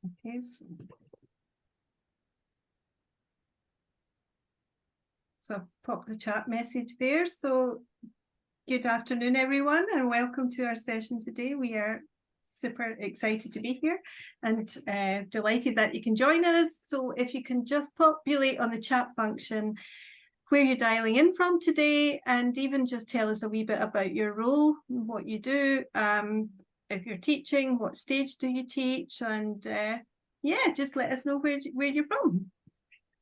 Okay, so pop the chat message there. So good afternoon, everyone, and welcome to our session today. We are super excited to be here and delighted that you can join us. So if you can just populate on the chat function where you're dialing in from today, and even just tell us a wee bit about your role, what you do, if you're teaching, what stage do you teach, and yeah, just let us know where you're from.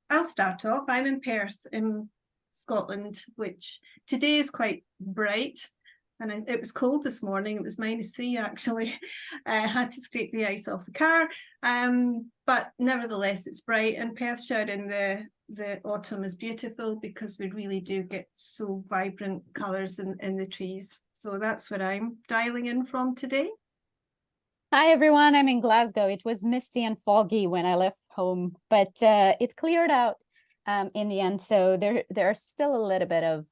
I'll start off. I'm in Perth in Scotland, which today is quite bright. And it was cold this morning. It was -3 actually. I had to scrape the ice off the car. But nevertheless, it's bright. And Perthshire in the autumn is beautiful because we really do get so vibrant colours in the trees. So that's where I'm dialing in from today. Hi, everyone. I'm in Glasgow. It was misty and foggy when I left home, but it cleared out in the end. So there's still a little bit of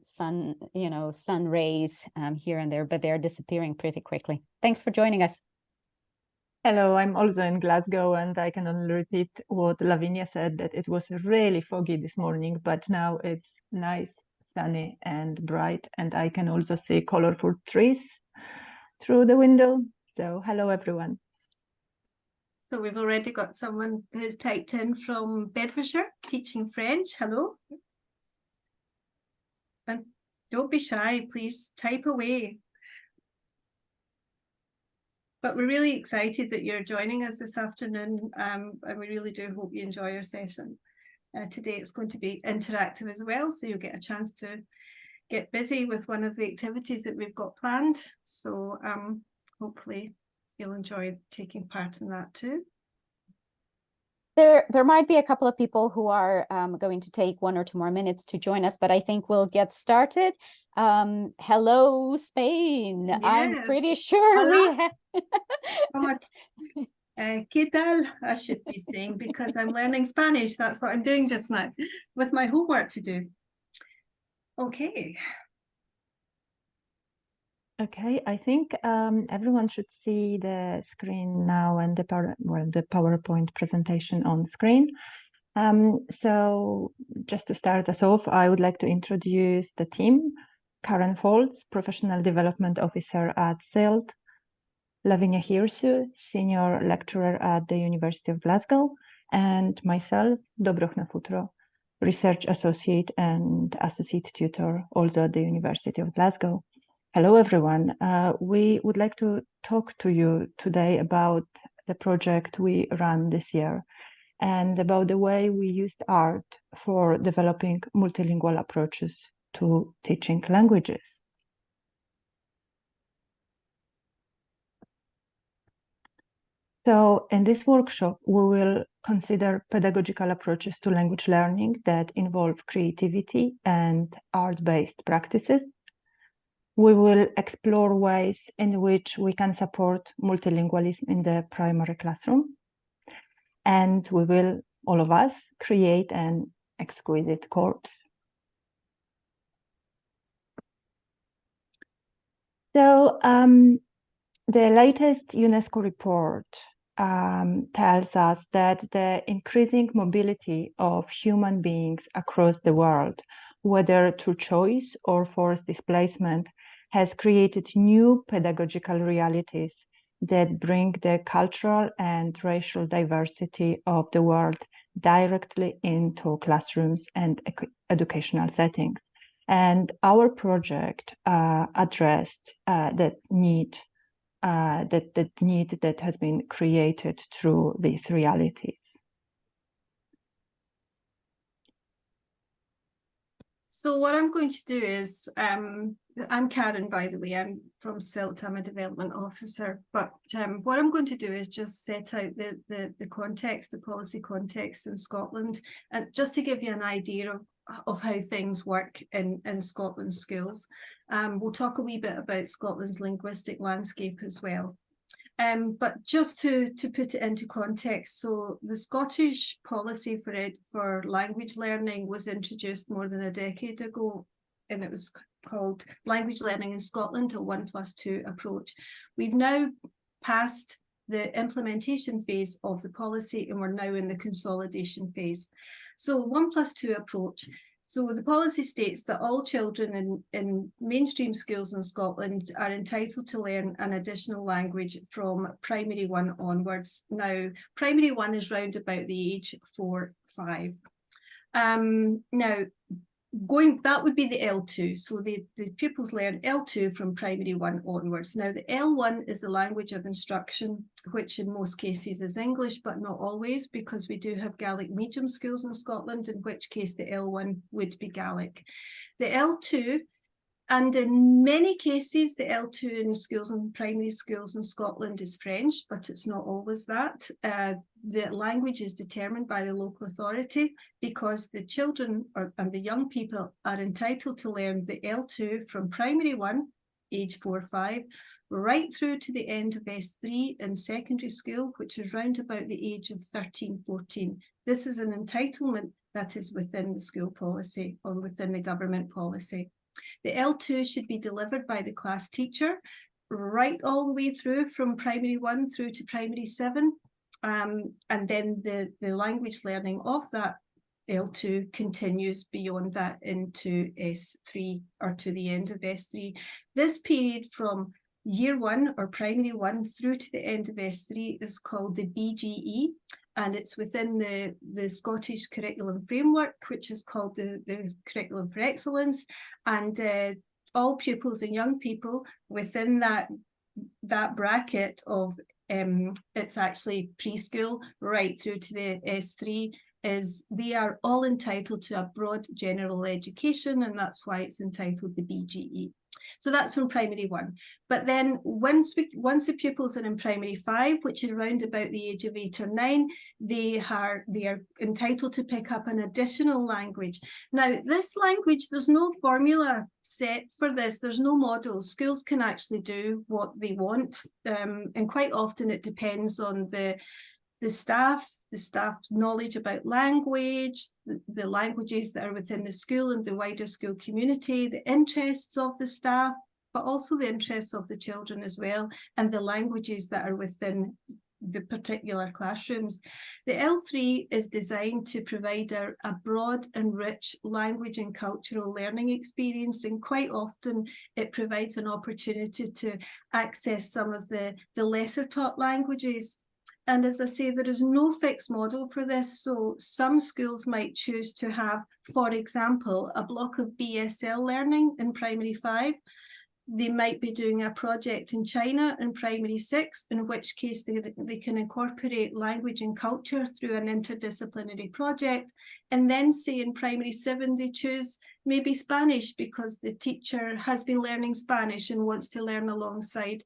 sun rays here and there, but they're disappearing pretty quickly. Thanks for joining us. Hello, I'm also in Glasgow, and I can only repeat what Lavinia said, that it was really foggy this morning, but now it's nice, sunny and bright, and I can also see colorful trees through the window. So hello, everyone. So we've already got someone who's typed in from Bedfordshire, teaching French. Hello. And don't be shy, please type away. But we're really excited that you're joining us this afternoon, and we really do hope you enjoy our session. Today it's going to be interactive as well, so you'll get a chance to get busy with one of the activities that we've got planned. So hopefully you'll enjoy taking part in that too. There might be a couple of people who are going to take 1 or 2 more minutes to join us, but I think we'll get started. Hello, Spain. Yes. I'm pretty sure Hola. we have... ¿Qué tal? I should be saying, because I'm learning Spanish. That's what I'm doing just now with my homework to do. Okay. Okay, I think everyone should see the screen now and the PowerPoint presentation on screen. So just to start us off, I would like to introduce the team. Karen Foltz, Professional Development Officer at SILT. Lavinia Hirsu, Senior Lecturer at the University of Glasgow. And myself, Dobrochna Futro, Research Associate and Associate Tutor, also at the University of Glasgow. Hello, everyone. We would like to talk to you today about the project we ran this year and about the way we used art for developing multilingual approaches to teaching languages. So in this workshop, we will consider pedagogical approaches to language learning that involve creativity and art-based practices. We will explore ways in which we can support multilingualism in the primary classroom. And we will, all of us, create an exquisite corpse. So the latest UNESCO report tells us that the increasing mobility of human beings across the world, whether through choice or forced displacement, has created new pedagogical realities that bring the cultural and racial diversity of the world directly into classrooms and educational settings. And our project addressed that need that has been created through these realities. So what I'm going to do is, I'm Karen, by the way. I'm from SILT. I'm a development officer. But what I'm going to do is just set out the context, the policy context in Scotland, and just to give you an idea of how things work in Scotland's schools. We'll talk a wee bit about Scotland's linguistic landscape as well. But just to put it into context, so the Scottish policy for language learning was introduced more than a decade ago, and it was called Language Learning in Scotland, a 1+2 approach. We've now passed the implementation phase of the policy, and we're now in the consolidation phase. So 1+2 approach. So the policy states that all children in mainstream schools in Scotland are entitled to learn an additional language from primary 1 onwards. Now, primary 1 is round about the age 4-5. Now, that would be the L2. So the pupils learn L2 from primary 1 onwards. Now, the L1 is the language of instruction, which in most cases is English, but not always, because we do have Gaelic medium schools in Scotland, in which case the L1 would be Gaelic. The L2, and in many cases, the L2 in schools and primary schools in Scotland is French, but it's not always that. The language is determined by the local authority, because the children and the young people are entitled to learn the L2 from primary 1, age 4-5, right through to the end of S3 in secondary school, which is round about the age of 13-14. This is an entitlement that is within the school policy or within the government policy. The L2 should be delivered by the class teacher right all the way through from primary 1 through to primary 7. And then the language learning of that L2 continues beyond that into S3 or to the end of S3. This period from year 1 or primary 1 through to the end of S3 is called the BGE, and it's within the Scottish curriculum framework, which is called the Curriculum for Excellence, and all pupils and young people within that bracket of it's actually preschool right through to the S3, they are all entitled to a broad general education, and that's why it's entitled the BGE. So that's from primary 1. But then once the pupils are in primary 5, which is around about the age of 8 or 9, they are entitled to pick up an additional language. Now, this language, there's no formula set for this. There's no models. Schools can actually do what they want. And quite often it depends on the staff's knowledge about language, the languages that are within the school and the wider school community, the interests of the staff, but also the interests of the children as well, and the languages that are within the particular classrooms. The L3 is designed to provide a broad and rich language and cultural learning experience, and quite often it provides an opportunity to access some of the lesser taught languages. And as I say, there is no fixed model for this. So some schools might choose to have, for example, a block of BSL learning in primary 5. They might be doing a project in China in primary 6, in which case they can incorporate language and culture through an interdisciplinary project. And then say in primary 7, they choose maybe Spanish because the teacher has been learning Spanish and wants to learn alongside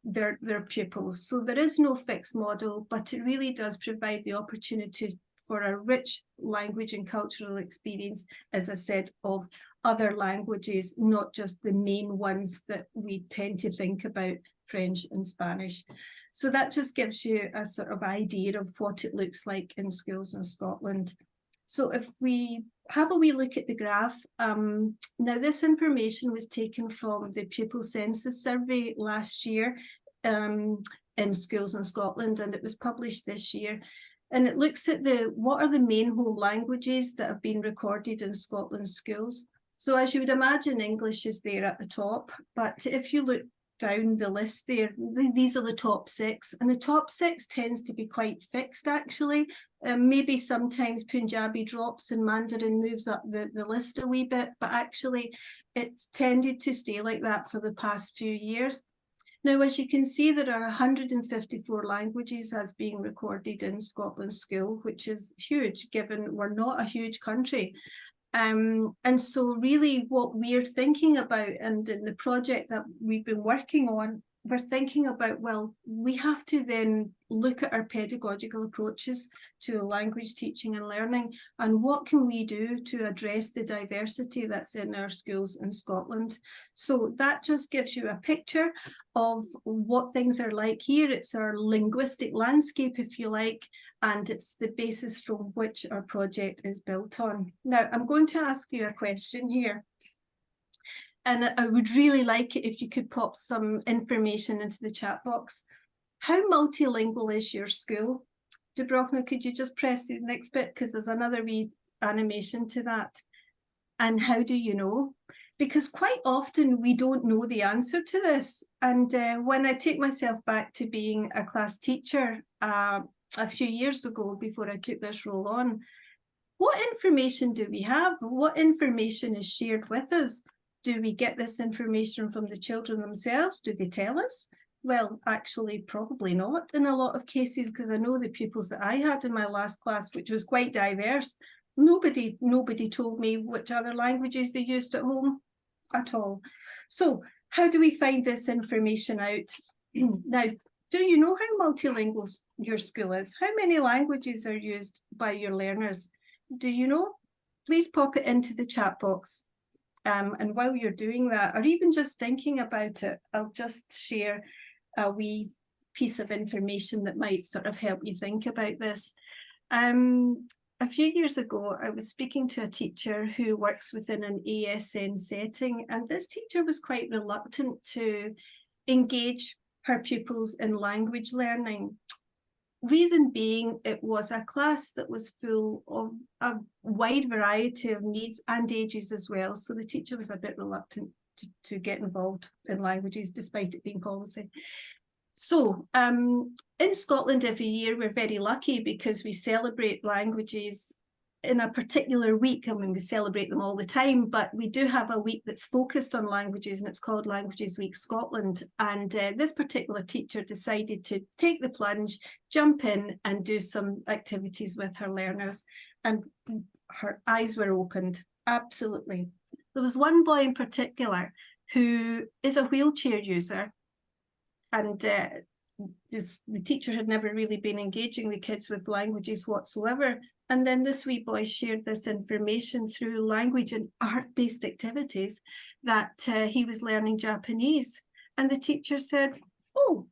their pupils. So there is no fixed model, but it really does provide the opportunity for a rich language and cultural experience, as I said, of other languages, not just the main ones that we tend to think about, French and Spanish. So that just gives you a sort of idea of what it looks like in schools in Scotland. So if we have a wee look at the graph, now this information was taken from the pupil census survey last year in schools in Scotland, and it was published this year. And it looks at what are the main home languages that have been recorded in Scotland's schools. So as you would imagine, English is there at the top, but if you look down the list there, these are the top 6, and the top 6 tends to be quite fixed actually. Maybe sometimes Punjabi drops and Mandarin moves up the list a wee bit, but actually it's tended to stay like that for the past few years. Now, as you can see, there are 154 languages as being recorded in Scotland's school, which is huge given we're not a huge country. And so really what we're thinking about, and in the project that we've been working on, we're thinking about, well, we have to then look at our pedagogical approaches to language teaching and learning, and what can we do to address the diversity that's in our schools in Scotland. So that just gives you a picture of what things are like here. It's our linguistic landscape, if you like, and it's the basis from which our project is built on. Now, I'm going to ask you a question here. And I would really like it if you could pop some information into the chat box. How multilingual is your school? Dubrovna, could you just press the next bit, because there's another wee animation to that. And how do you know? Because quite often we don't know the answer to this. And when I take myself back to being a class teacher a few years ago, before I took this role on, what information do we have? What information is shared with us? Do we get this information from the children themselves? Do they tell us? Well, actually, probably not in a lot of cases, because I know the pupils that I had in my last class, which was quite diverse, nobody told me which other languages they used at home at all. So how do we find this information out? Now, do you know how multilingual your school is? How many languages are used by your learners? Do you know? Please pop it into the chat box. And while you're doing that, or even just thinking about it, I'll just share a wee piece of information that might sort of help you think about this. A few years ago, I was speaking to a teacher who works within an ASN setting, and this teacher was quite reluctant to engage her pupils in language learning. Reason being, it was a class that was full of a wide variety of needs and ages as well. So the teacher was a bit reluctant to get involved in languages, despite it being policy. So in Scotland every year, we're very lucky because we celebrate languages in a particular week. I mean, we celebrate them all the time, but we do have a week that's focused on languages, and it's called Languages Week Scotland. And this particular teacher decided to take the plunge, jump in and do some activities with her learners, and her eyes were opened. Absolutely. There was one boy in particular who is a wheelchair user, and the teacher had never really been engaging the kids with languages whatsoever. And then this wee boy shared this information through language and art-based activities that he was learning Japanese. And the teacher said, oh,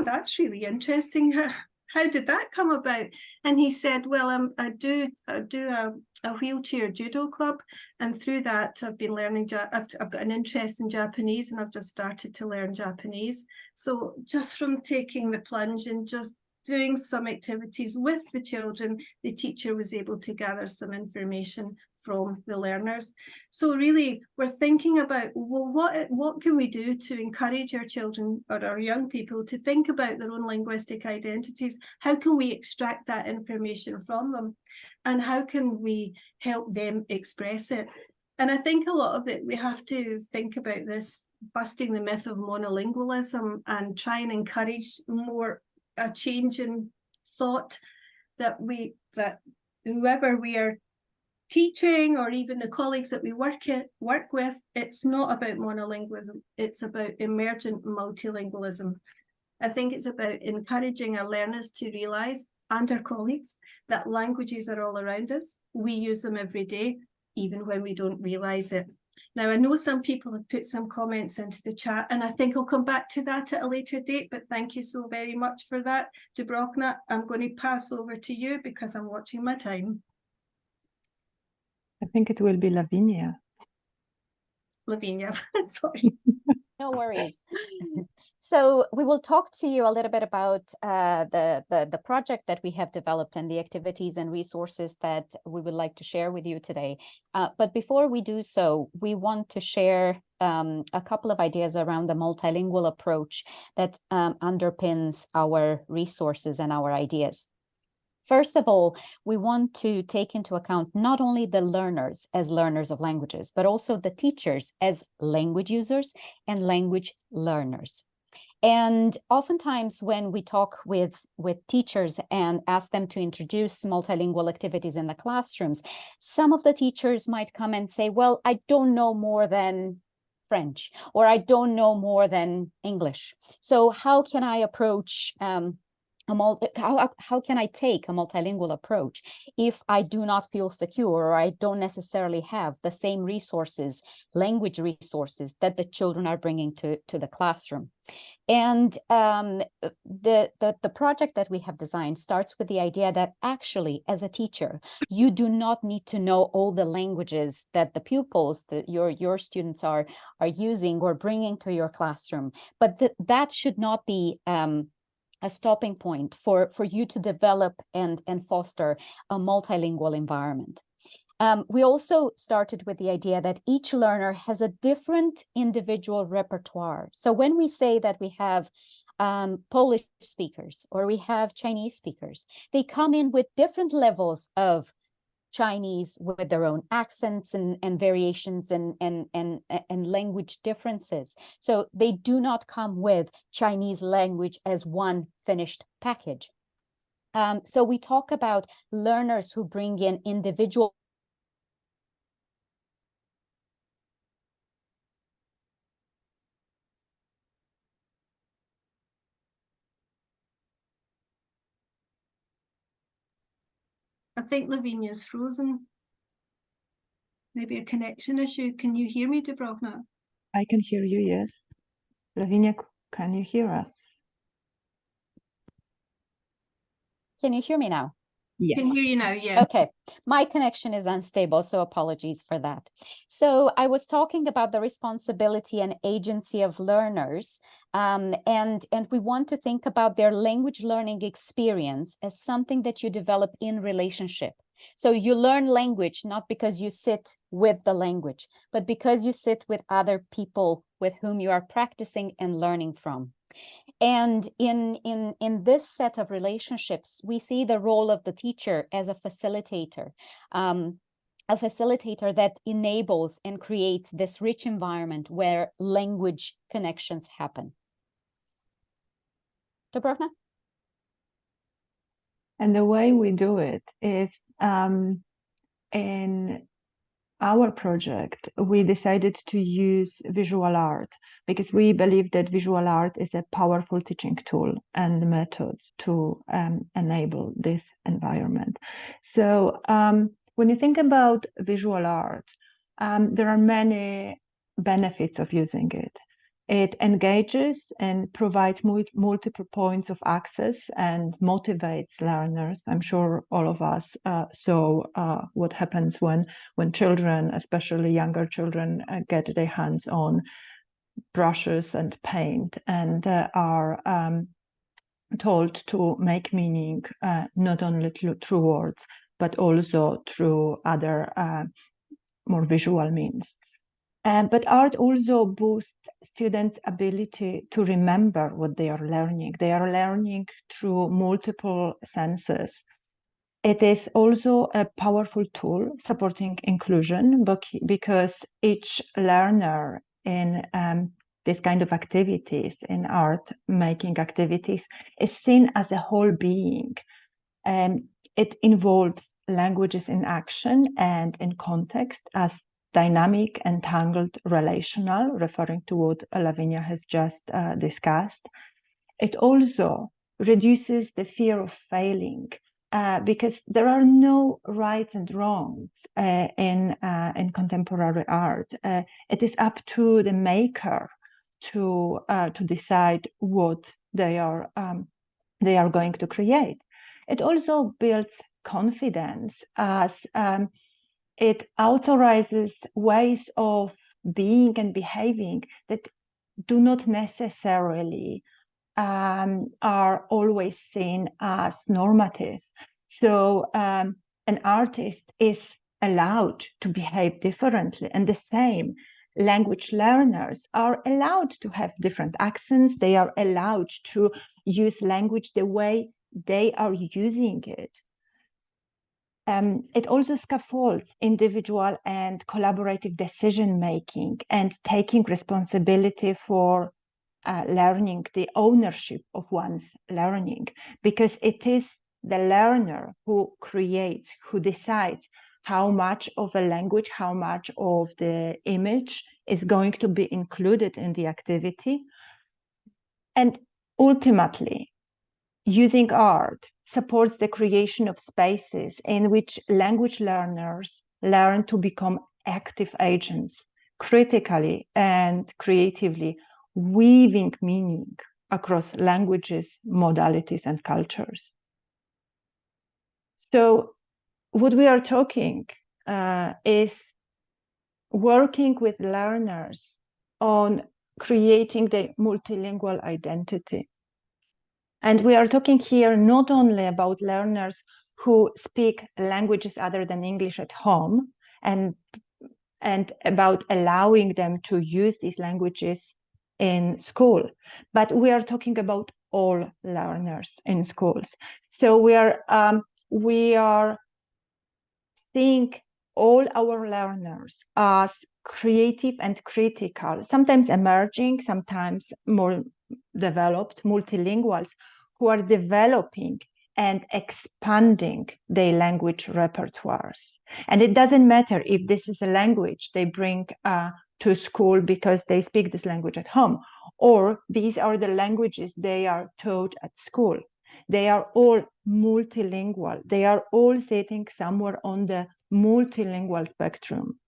that's really interesting. How did that come about? And he said, well, I do a wheelchair judo club, and through that I've been learning, I've got an interest in Japanese, and I've just started to learn Japanese. So just from taking the plunge and just doing some activities with the children, the teacher was able to gather some information from the learners. So really, we're thinking about, well, what can we do to encourage our children or our young people to think about their own linguistic identities? How can we extract that information from them? And how can we help them express it? And I think a lot of it, we have to think about this, busting the myth of monolingualism, and try and encourage more a change in thought, that whoever we are teaching, or even the colleagues that we work with, it's not about monolingualism, it's about emergent multilingualism. I think it's about encouraging our learners to realise, and our colleagues, that languages are all around us. We use them every day, even when we don't realise it. Now, I know some people have put some comments into the chat, and I think I'll come back to that at a later date, but thank you so very much for that. Dubrovna, I'm going to pass over to you because I'm watching my time. I think it will be Lavinia. Lavinia, sorry. No worries. So we will talk to you a little bit about the project that we have developed and the activities and resources that we would like to share with you today. But before we do so, we want to share a couple of ideas around the multilingual approach that underpins our resources and our ideas. First of all, we want to take into account not only the learners as learners of languages, but also the teachers as language users and language learners. And oftentimes when we talk with teachers and ask them to introduce multilingual activities in the classrooms, some of the teachers might come and say, well, I don't know more than French, or I don't know more than English. So how can I approach how can I take a multilingual approach if I do not feel secure, or I don't necessarily have the same resources, language resources, that the children are bringing to the classroom? And the project that we have designed starts with the idea that actually, as a teacher, you do not need to know all the languages that the pupils, that your students are using or bringing to your classroom, but that should not be a stopping point for you to develop and foster a multilingual environment. We also started with the idea that each learner has a different individual repertoire. So when we say that we have Polish speakers or we have Chinese speakers, they come in with different levels of Chinese, with their own accents and variations and language differences. So they do not come with Chinese language as one finished package. So we talk about learners who bring in individual I think Lavinia's frozen. Maybe a connection issue. Can you hear me, Dubrovna? I can hear you, yes. Lavinia, can you hear us? Can you hear me now? Yes. Can hear you now, yeah. Okay, my connection is unstable, so apologies for that. So I was talking about the responsibility and agency of learners, and we want to think about their language learning experience as something that you develop in relationship. So you learn language not because you sit with the language, but because you sit with other people with whom you are practicing and learning from. And in this set of relationships, we see the role of the teacher as a facilitator that enables and creates this rich environment where language connections happen. Dubrovna? And the way we do it is in our project, we decided to use visual art because we believe that visual art is a powerful teaching tool and method to enable this environment. So when you think about visual art, there are many benefits of using it. It engages and provides multiple points of access and motivates learners. I'm sure all of us saw what happens when children, especially younger children, get their hands on brushes and paint and are told to make meaning not only through words, but also through other more visual means. But art also boosts students' ability to remember what they are learning. They are learning through multiple senses. It is also a powerful tool supporting inclusion because each learner in this kind of activities, in art making activities, is seen as a whole being. And it involves languages in action and in context as dynamic, entangled, relational, referring to what Lavinia has just discussed. It also reduces the fear of failing because there are no rights and wrongs in contemporary art. It is up to the maker to decide what they are going to create. It also builds confidence as it authorizes ways of being and behaving that do not necessarily are always seen as normative. So an artist is allowed to behave differently, and the same language learners are allowed to have different accents. They are allowed to use language the way they are using it. It also scaffolds individual and collaborative decision making and taking responsibility for learning, the ownership of one's learning, because it is the learner who creates, who decides how much of a language, how much of the image is going to be included in the activity. And ultimately, using art supports the creation of spaces in which language learners learn to become active agents, critically and creatively weaving meaning across languages, modalities, and cultures. So what we are talking is working with learners on creating the multilingual identity. And we are talking here not only about learners who speak languages other than English at home and about allowing them to use these languages in school, but we are talking about all learners in schools. So we are seeing all our learners as creative and critical, sometimes emerging, sometimes more developed multilinguals who are developing and expanding their language repertoires. And it doesn't matter if this is a language they bring to school because they speak this language at home, or these are the languages they are taught at school. They are all multilingual. They are all sitting somewhere on the multilingual spectrum.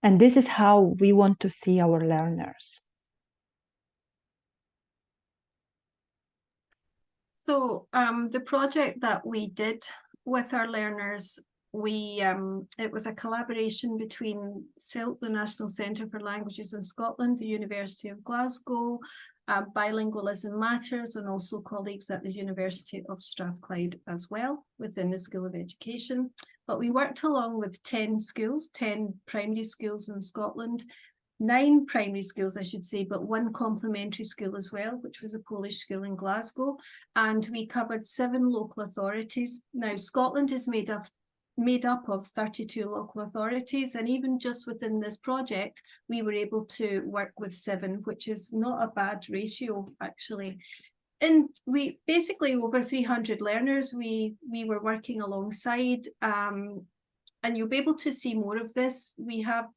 And this is how we want to see our learners. So the project that we did with our learners, it was a collaboration between CILT, the National Centre for Languages in Scotland, the University of Glasgow, Bilingualism Matters, and also colleagues at the University of Strathclyde as well within the School of Education. But we worked along with 10 schools, 10 primary schools in Scotland, 9 primary schools, I should say, but 1 complementary school as well, which was a Polish school in Glasgow. And we covered 7 local authorities. Now, Scotland is made up of 32 local authorities, and even just within this project, we were able to work with 7, which is not a bad ratio, actually. And we basically over 300 learners we were working alongside, and you'll be able to see more of this. We have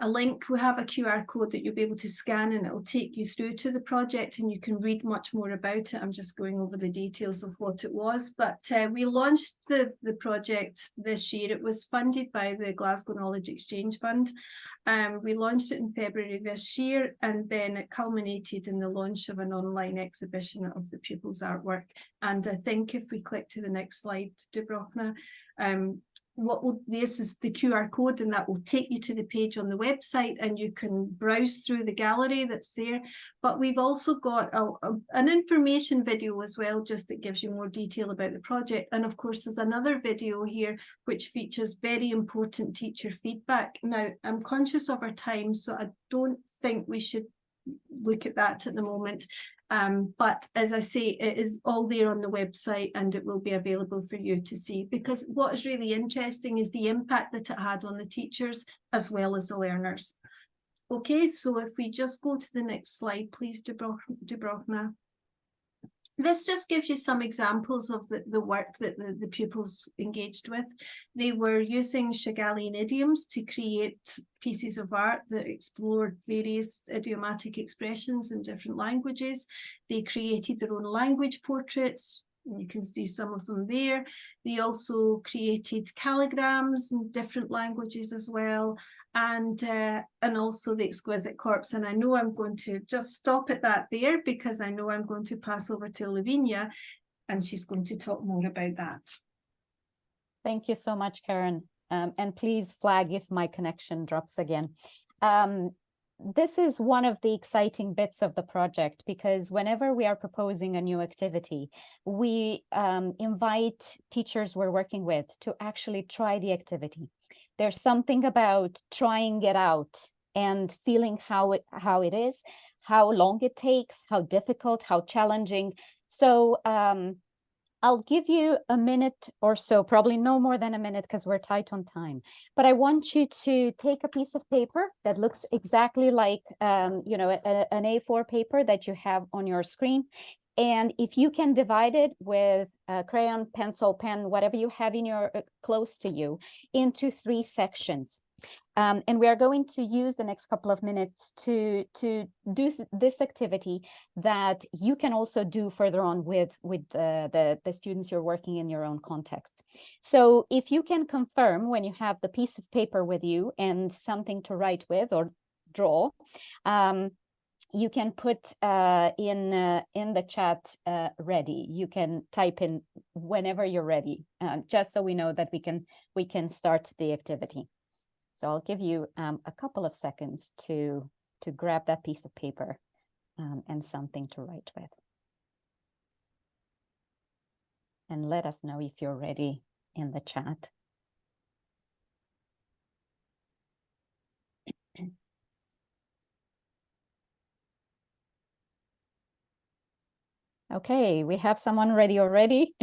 a link, we have a QR code that you'll be able to scan, and it'll take you through to the project and you can read much more about it. I'm just going over the details of what it was, but we launched the project this year. It was funded by the Glasgow Knowledge Exchange Fund. We launched it in February this year, and then it culminated in the launch of an online exhibition of the pupils' artwork. And I think if we click to the next slide, Dubrovna, this is the QR code, and that will take you to the page on the website, and you can browse through the gallery that's there. But we've also got an information video as well, just that gives you more detail about the project. And of course, there's another video here which features very important teacher feedback. Now, I'm conscious of our time, so I don't think we should look at that at the moment. But as I say, it is all there on the website, and it will be available for you to see, because what is really interesting is the impact that it had on the teachers as well as the learners. Okay, so if we just go to the next slide, please, Dubrovna. This just gives you some examples of the work that the pupils engaged with. They were using Shigalian idioms to create pieces of art that explored various idiomatic expressions in different languages. They created their own language portraits. You can see some of them there. They also created calligrams in different languages as well. And also the exquisite corpse. And I know I'm going to just stop at that there, because I know I'm going to pass over to Lavinia, and she's going to talk more about that. Thank you so much, Karen. And please flag if my connection drops again. This is one of the exciting bits of the project, because whenever we are proposing a new activity, we invite teachers we're working with to actually try the activity. There's something about trying it out and feeling how it is, how long it takes, how difficult, how challenging. So I'll give you a minute or so, probably no more than a minute, because we're tight on time. But I want you to take a piece of paper that looks exactly like an A4 paper that you have on your screen. And if you can divide it with a crayon, pencil, pen, whatever you have in your close to you, into 3 sections. And we are going to use the next couple of minutes to do this activity that you can also do further on with the students you're working in your own context. So if you can confirm when you have the piece of paper with you and something to write with or draw, you can put in the chat ready. You can type in whenever you're ready, just so we know that we can start the activity. So I'll give you a couple of seconds to grab that piece of paper and something to write with. And let us know if you're ready in the chat. Okay, we have someone ready already.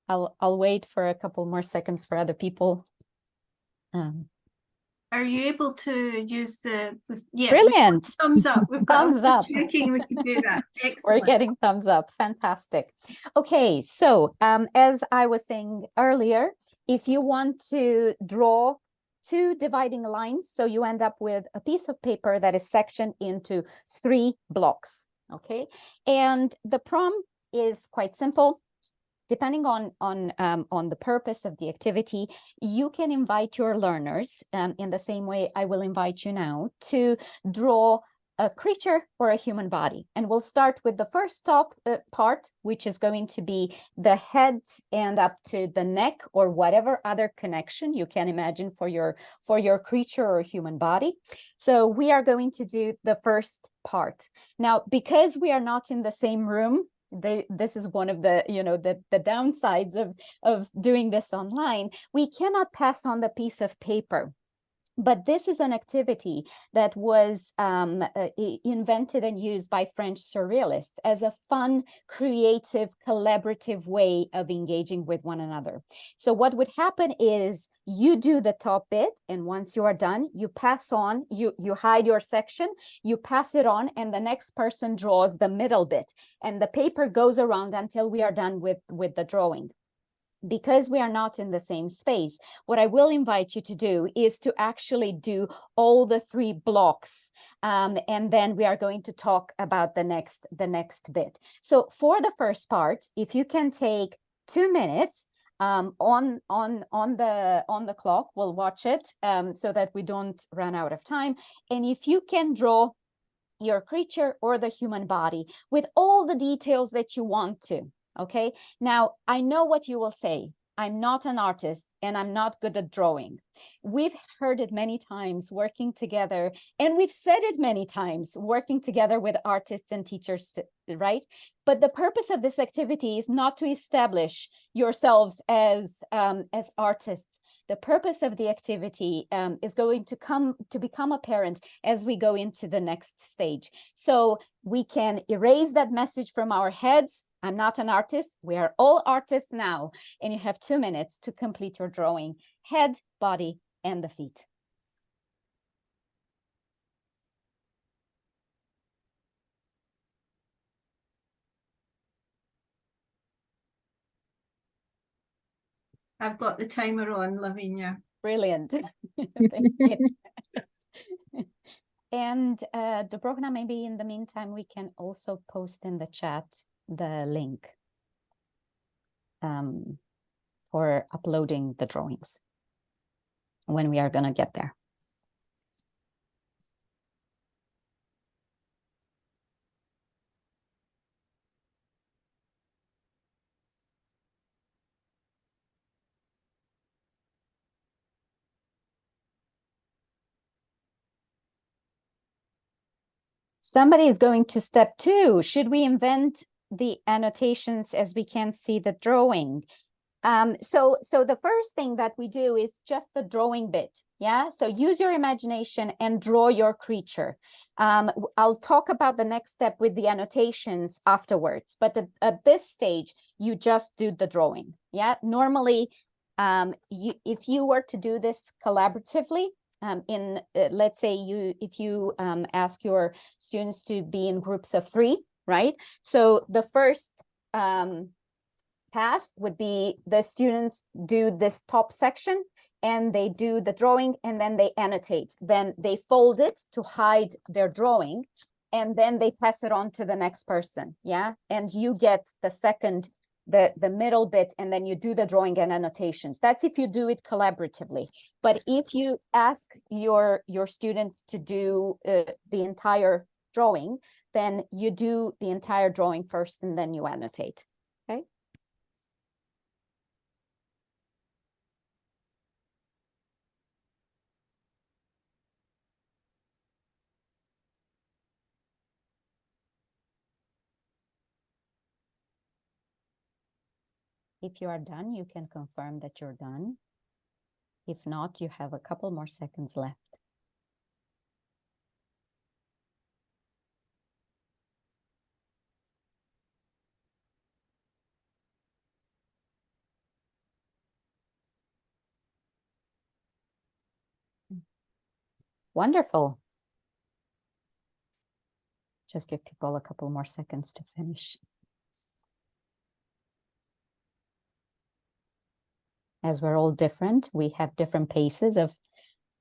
I'll wait for a couple more seconds for other people. Are you able to use the yeah, brilliant thumbs up? We've got thumbs up. checking we can do that. Excellent. We're getting thumbs up. Fantastic. Okay, so as I was saying earlier, if you want to draw two dividing lines, so you end up with a piece of paper that is sectioned into 3 blocks. Okay, and the prompt is quite simple. Depending on the purpose of the activity, you can invite your learners in the same way I will invite you now to draw a creature or a human body. And we'll start with the first part, which is going to be the head and up to the neck or whatever other connection you can imagine for your creature or human body. So we are going to do the first part. Now, because we are not in the same room, this is one of the the downsides of doing this online. We cannot pass on the piece of paper. But this is an activity that was invented and used by French surrealists as a fun, creative, collaborative way of engaging with one another. So what would happen is you do the top bit, and once you are done, you pass on, you hide your section, you pass it on, and the next person draws the middle bit. And the paper goes around until we are done with the drawing. Because we are not in the same space, what I will invite you to do is to actually do all the 3 blocks. And then we are going to talk about the next bit. So for the first part, if you can take 2 minutes on the clock, we'll watch it so that we don't run out of time. And if you can draw your creature or the human body with all the details that you want to. Okay, now I know what you will say. I'm not an artist and I'm not good at drawing. We've heard it many times working together, and we've said it many times working together with artists and teachers, right? But the purpose of this activity is not to establish yourselves as artists. The purpose of the activity is going to become apparent as we go into the next stage. So we can erase that message from our heads. I'm not an artist. We are all artists now. And you have 2 minutes to complete your drawing, head, body, and the feet. I've got the timer on, Lavinia. Brilliant. Thank you. And Dobrogna, maybe in the meantime, we can also post in the chat the link for uploading the drawings when we are going to get there. Somebody is going to step 2. Should we invent the annotations as we can't see the drawing? So the first thing that we do is just the drawing bit. Yeah, so use your imagination and draw your creature. I'll talk about the next step with the annotations afterwards, but at this stage, you just do the drawing. Yeah, normally, if you were to do this collaboratively, let's say if you ask your students to be in groups of 3, right? So the first pass would be the students do this top section and they do the drawing and then they annotate. Then they fold it to hide their drawing and then they pass it on to the next person. Yeah. And you get the second, the middle bit, and then you do the drawing and annotations. That's if you do it collaboratively. But if you ask your student to do the entire drawing, then you do the entire drawing first and then you annotate. Okay. If you are done, you can confirm that you're done. If not, you have a couple more seconds left. Wonderful. Just give people a couple more seconds to finish. As we're all different, we have different paces of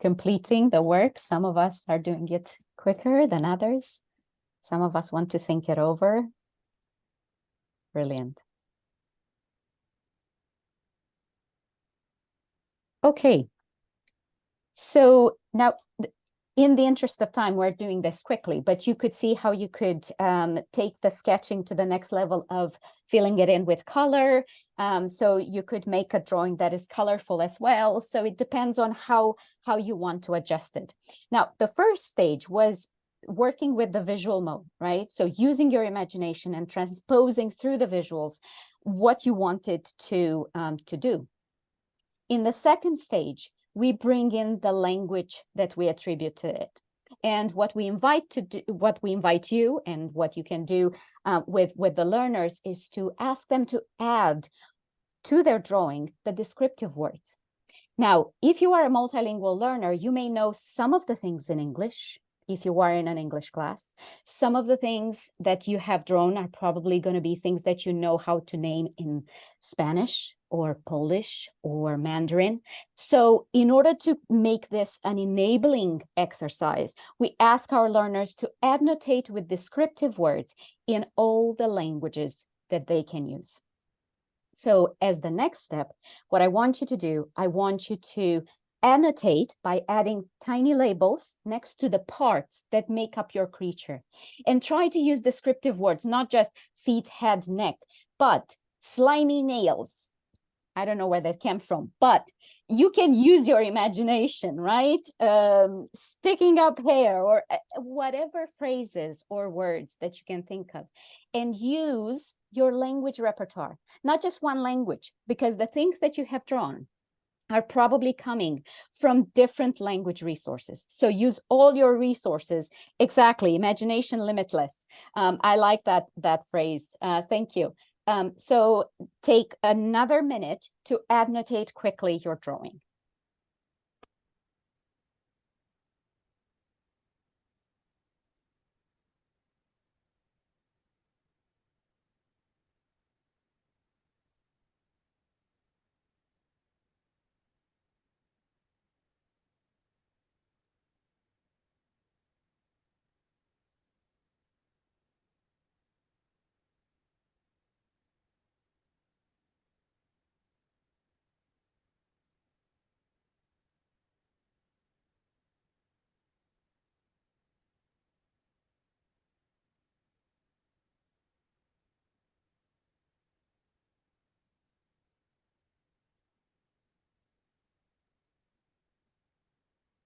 completing the work. Some of us are doing it quicker than others. Some of us want to think it over. Brilliant. Okay. So now, in the interest of time, we're doing this quickly, but you could see how you could take the sketching to the next level of filling it in with color. So you could make a drawing that is colorful as well. So it depends on how you want to adjust it. Now, the first stage was working with the visual mode, right? So using your imagination and transposing through the visuals what you wanted to do. In the second stage, we bring in the language that we attribute to it. And what we invite you and what you can do with the learners is to ask them to add to their drawing the descriptive words. Now, if you are a multilingual learner, you may know some of the things in English if you are in an English class. Some of the things that you have drawn are probably going to be things that you know how to name in Spanish or Polish or Mandarin. So in order to make this an enabling exercise, we ask our learners to annotate with descriptive words in all the languages that they can use. So as the next step, what I want you to do, I want you to annotate by adding tiny labels next to the parts that make up your creature. And try to use descriptive words, not just feet, head, neck, but slimy nails. I don't know where that came from, but you can use your imagination, right? Sticking up hair or whatever phrases or words that you can think of, and use your language repertoire, not just one language, because the things that you have drawn are probably coming from different language resources. So use all your resources. Exactly, imagination limitless. I like that phrase. Thank you. So take another minute to annotate quickly your drawing.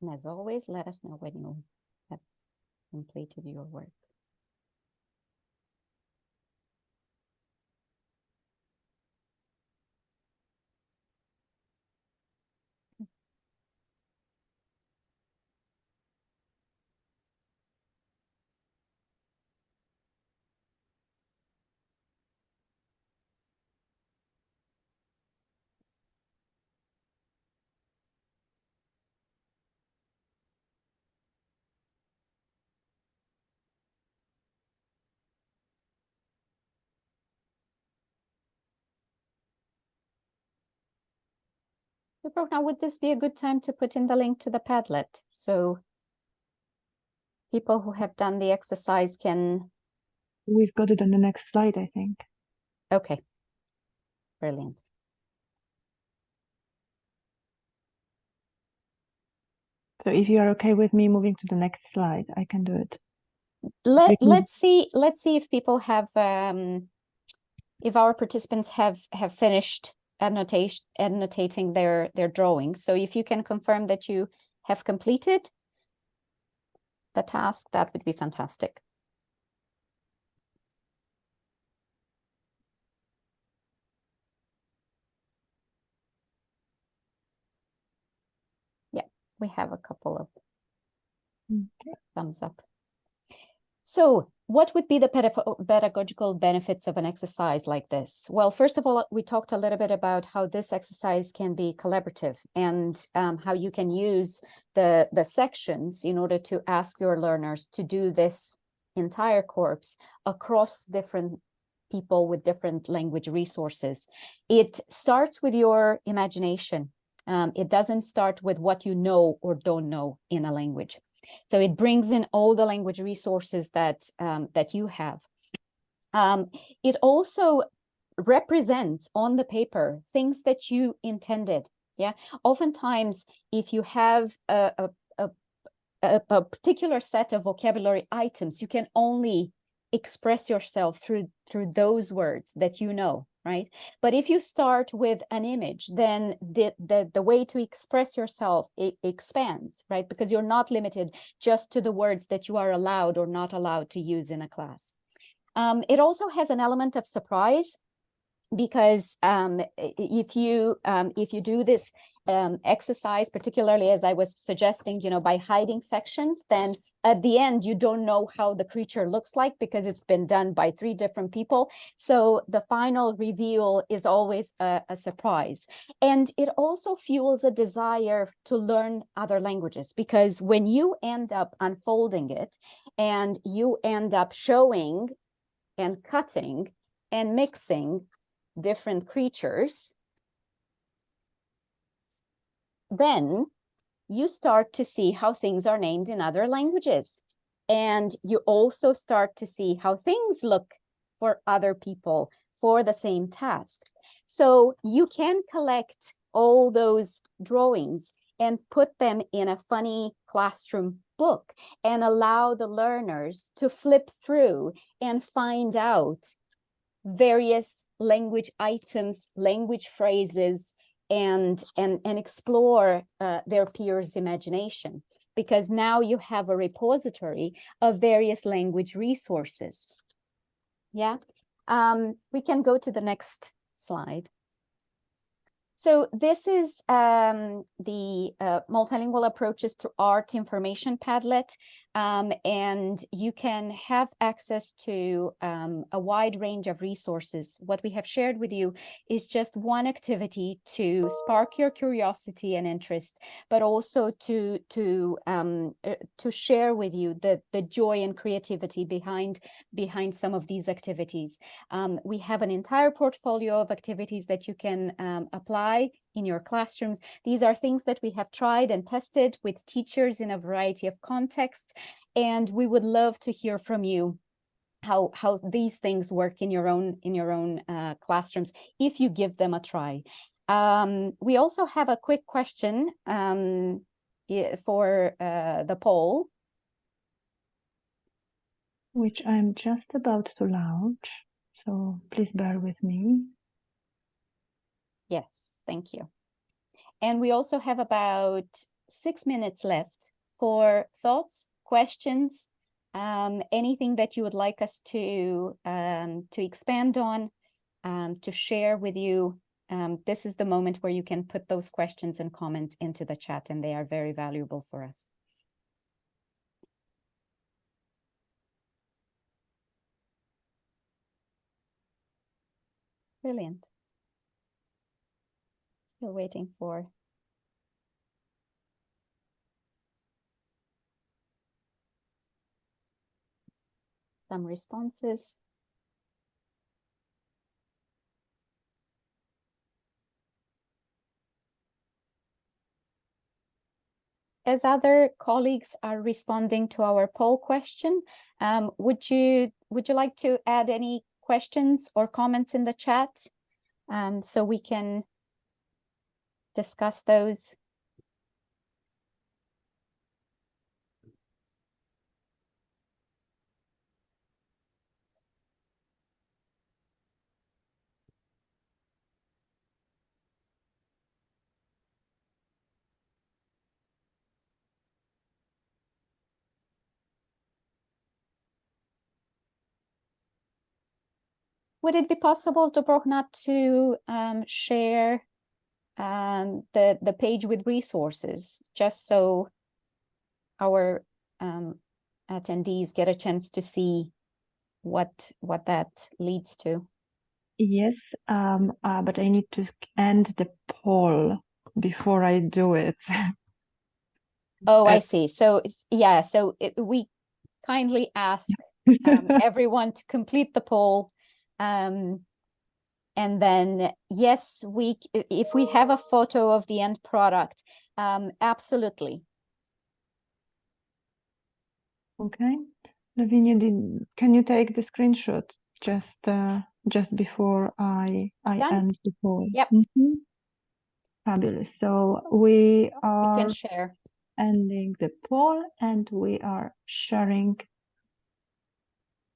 And as always, let us know when you have completed your work. Now, would this be a good time to put in the link to the Padlet? So people who have done the exercise can... We've got it on the next slide, I think. Okay, brilliant. So if you are okay with me moving to the next slide, I can do it. Let's see if people have if our participants have finished annotating their drawings. So if you can confirm that you have completed the task, that would be fantastic. Yeah, we have a couple of thumbs up. So what would be the pedagogical benefits of an exercise like this? Well, first of all, we talked a little bit about how this exercise can be collaborative and how you can use the sections in order to ask your learners to do this entire corpus across different people with different language resources. It starts with your imagination. It doesn't start with what you know or don't know in a language. So it brings in all the language resources that you have. It also represents on the paper things that you intended. Yeah, oftentimes if you have a particular set of vocabulary items, you can only express yourself through those words that you know, right? But if you start with an image, then the way to express yourself, it expands, right? Because you're not limited just to the words that you are allowed or not allowed to use in a class. It also has an element of surprise, because if you do this exercise, particularly as I was suggesting, by hiding sections, then at the end you don't know how the creature looks like because it's been done by 3 different people. So the final reveal is always a surprise. And it also fuels a desire to learn other languages, because when you end up unfolding it and you end up showing and cutting and mixing different creatures, then you start to see how things are named in other languages. And you also start to see how things look for other people for the same task. So you can collect all those drawings and put them in a funny classroom book and allow the learners to flip through and find out various language items, language phrases, and explore their peers' imagination, because now you have a repository of various language resources. Yeah, we can go to the next slide. So this is the multilingual approaches to art information Padlet, and you can have access to a wide range of resources. What we have shared with you is just one activity to spark your curiosity and interest, but also to share with you the joy and creativity behind some of these activities. We have an entire portfolio of activities that you can apply in your classrooms. These are things that we have tried and tested with teachers in a variety of contexts, and we would love to hear from you how these things work in your own classrooms if you give them a try. We also have a quick question for the poll, which I'm just about to launch, so please bear with me. Yes, thank you. And we also have about 6 minutes left for thoughts, questions, anything that you would like us to expand on, to share with you. This is the moment where you can put those questions and comments into the chat, and they are very valuable for us. Brilliant. Still waiting for some responses. as other colleagues are responding to our poll question, would you like to add any questions or comments in the chat, so we can discuss those? Would it be possible, Dubrovna, to share the page with resources, just so our attendees get a chance to see what that leads to? Yes, but I need to end the poll before I do it. Oh, I see. So yeah, so we kindly ask everyone to complete the poll. And then, yes, if we have a photo of the end product, absolutely. Okay. Lavinia, can you take the screenshot just before I Done. end the poll? Yep. Fabulous. So we You are can share. ending the poll and we are sharing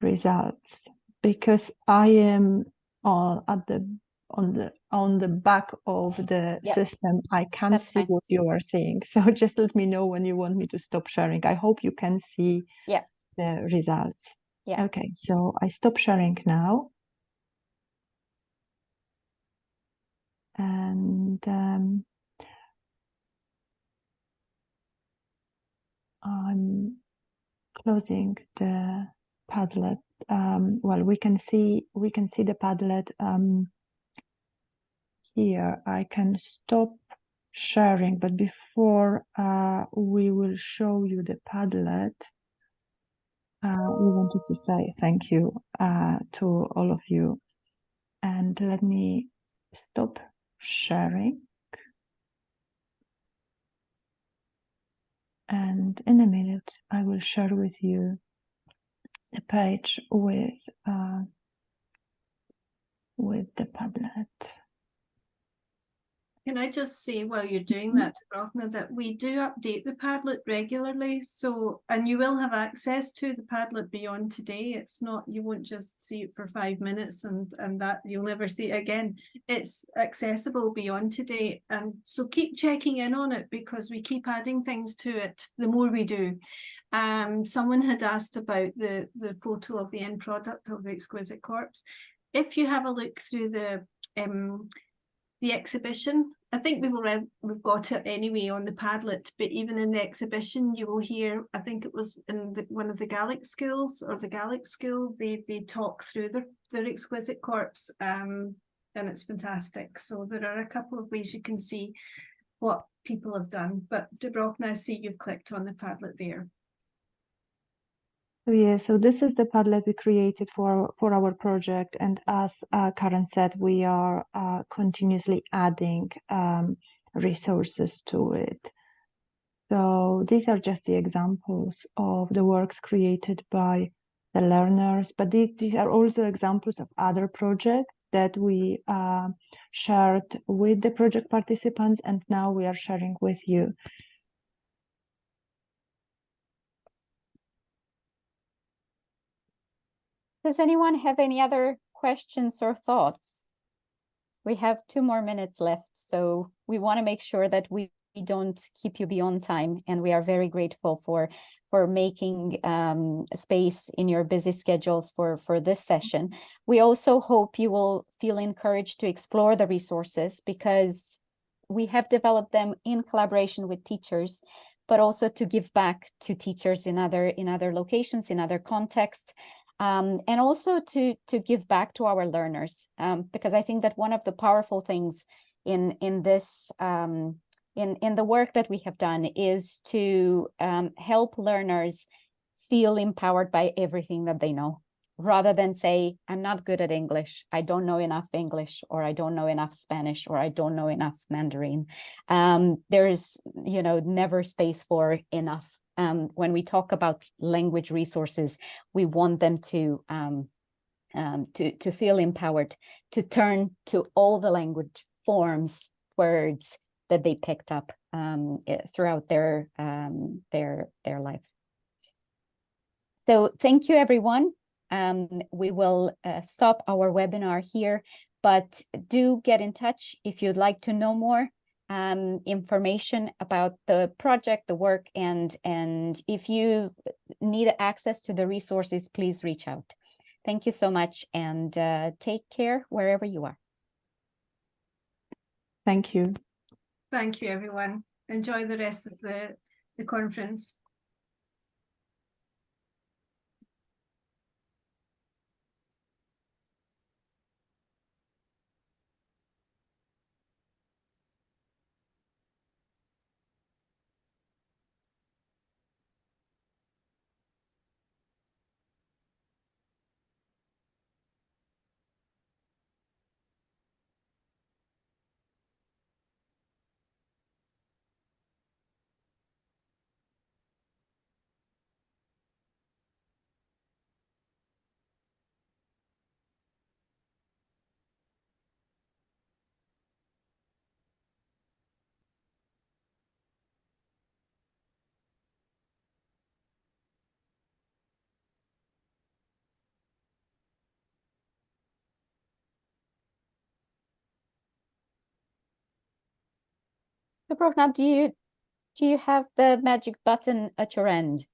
results, because I am on the back of the Yep. system. I can't That's see fine. what you are seeing. So just let me know when you want me to stop sharing. I hope you can see the results. Yeah. Okay, so I stop sharing now. And I'm closing the Padlet. Well, we can see the Padlet here. I can stop sharing, but before we will show you the Padlet, we wanted to say thank you to all of you. And let me stop sharing. And in a minute, I will share with you the page with the Padlet. Can I just say, while you're doing that, Dubrovna, that we do update the Padlet regularly. So, and you will have access to the Padlet beyond today. It's not, you won't just see it for 5 minutes and that you'll never see it again. It's accessible beyond today. And so keep checking in on it, because we keep adding things to it the more we do. Someone had asked about the photo of the end product of the Exquisite Corpse. If you have a look through the exhibition, I think we've got it anyway on the Padlet, but even in the exhibition you will hear, I think it was in one of the Gallic schools, or the Gallic school, they talk through their Exquisite Corpse, and it's fantastic. So there are a couple of ways you can see what people have done. But Dubrovna, I see you've clicked on the Padlet there. Yeah, so this is the Padlet we created for our project, and as Karen said, we are continuously adding resources to it. So these are just the examples of the works created by the learners, but these are also examples of other projects that we shared with the project participants, and now we are sharing with you. Does anyone have any other questions or thoughts? We have 2 more minutes left, so we want to make sure that we don't keep you beyond time, and we are very grateful for making space in your busy schedules for this session. We also hope you will feel encouraged to explore the resources, because we have developed them in collaboration with teachers, but also to give back to teachers in other locations, in other contexts. And also to give back to our learners, because I think that one of the powerful things in this in the work that we have done is to help learners feel empowered by everything that they know, rather than say, I'm not good at English, I don't know enough English, or I don't know enough Spanish, or I don't know enough Mandarin. There is, never space for enough. When we talk about language resources, we want them to feel empowered, to turn to all the language forms, words that they picked up throughout their life. So thank you, everyone. We will stop our webinar here, but do get in touch if you'd like to know more information about the project, the work, and if you need access to the resources, please reach out. Thank you so much, and take care wherever you are. Thank you. Thank you, everyone. Enjoy the rest of the conference. Dubrovna, do you have the magic button at your end?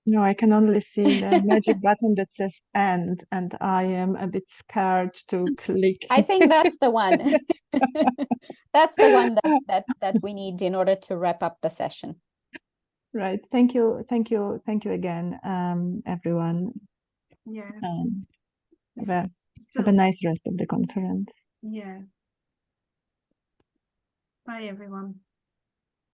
No, I can only see the magic button that says end, and I am a bit scared to click. I think that's the one. That's the one that we need in order to wrap up the session. Right. Thank you again, everyone. Yeah. Have a nice rest of the conference. Yeah. Bye, everyone.